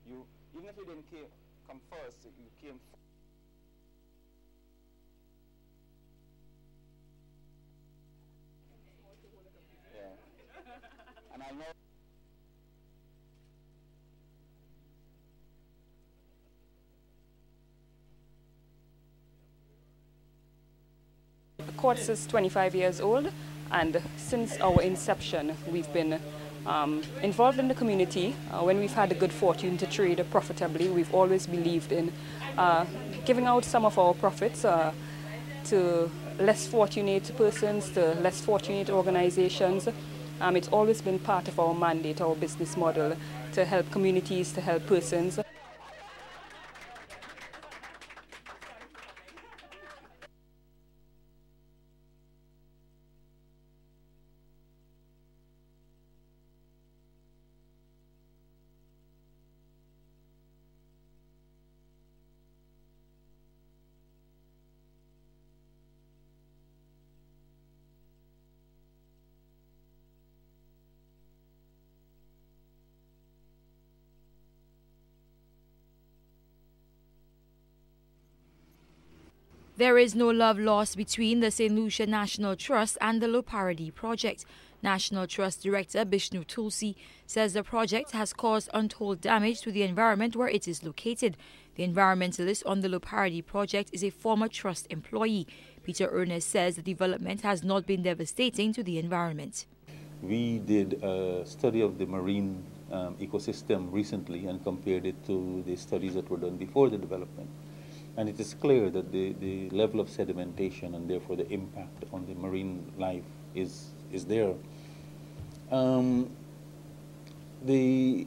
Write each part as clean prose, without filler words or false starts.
You, even if you didn't come first, you came. Yeah. And I know. The Quartz is 25 years old, and since our inception, we've been involved in the community. When we've had the good fortune to trade profitably, we've always believed in giving out some of our profits to less fortunate persons, to less fortunate organizations. It's always been part of our mandate, our business model, to help communities, to help persons. There is no love lost between the St. Lucia National Trust and the Paradis project. National Trust Director Bishnu Tulsi says the project has caused untold damage to the environment where it is located. The environmentalist on the Paradis project is a former trust employee. Peter Ernest says the development has not been devastating to the environment. We did a study of the marine ecosystem recently and compared it to the studies that were done before the development. And it is clear that the level of sedimentation and therefore the impact on the marine life is there. The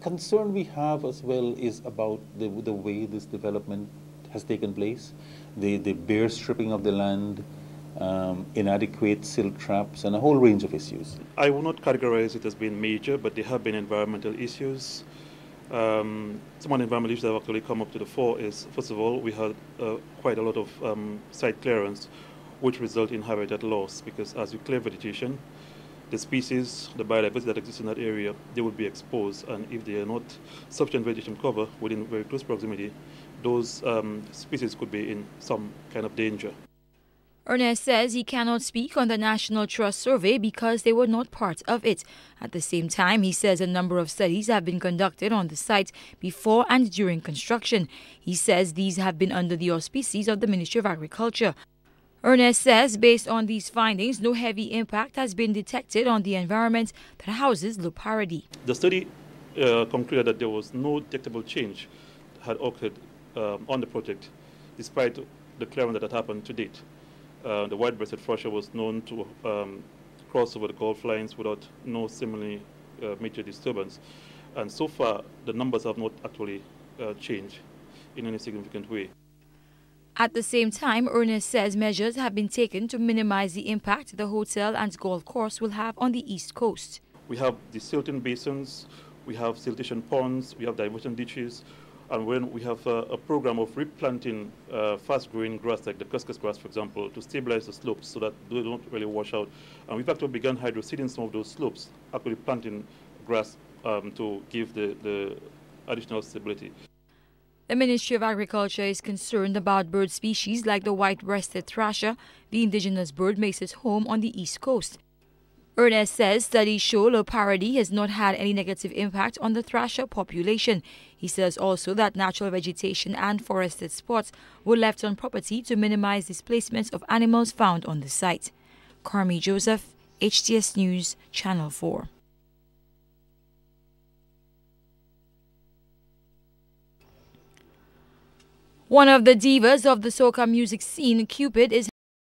concern we have as well is about the way this development has taken place, the bare stripping of the land, inadequate silt traps, and a whole range of issues. I will not categorize it as being major, but there have been environmental issues. Some of the environmental issues that have actually come up to the fore is, first of all, we had quite a lot of site clearance, which result in habitat loss, because as you clear vegetation, the species, the biodiversity that exists in that area, they will be exposed, and if they are not sufficient vegetation cover within very close proximity, those species could be in some kind of danger. Ernest says he cannot speak on the National Trust survey because they were not part of it. At the same time, he says a number of studies have been conducted on the site before and during construction. He says these have been under the auspices of the Ministry of Agriculture. Ernest says based on these findings, no heavy impact has been detected on the environment that houses Paradis. The study concluded that there was no detectable change had occurred on the project, despite the clearing that had happened to date. The white-breasted thrusher was known to cross over the Gulf lines without no similarly major disturbance. And so far, the numbers have not actually changed in any significant way. At the same time, Ernest says measures have been taken to minimize the impact the hotel and golf course will have on the East Coast. We have the silting basins, we have siltation ponds, we have diversion ditches, and when we have a program of replanting fast-growing grass like the cuscus grass, for example, to stabilize the slopes so that they don't really wash out. And we've actually begun hydroseeding some of those slopes, actually planting grass to give the additional stability. The Ministry of Agriculture is concerned about bird species like the white-breasted thrasher. The indigenous bird makes its home on the East Coast. Ernest says studies show Paradis has not had any negative impact on the thrasher population. He says also that natural vegetation and forested spots were left on property to minimize displacements of animals found on the site. Carmi Joseph, HTS News, Channel 4. One of the divas of the soca music scene, Cupid, is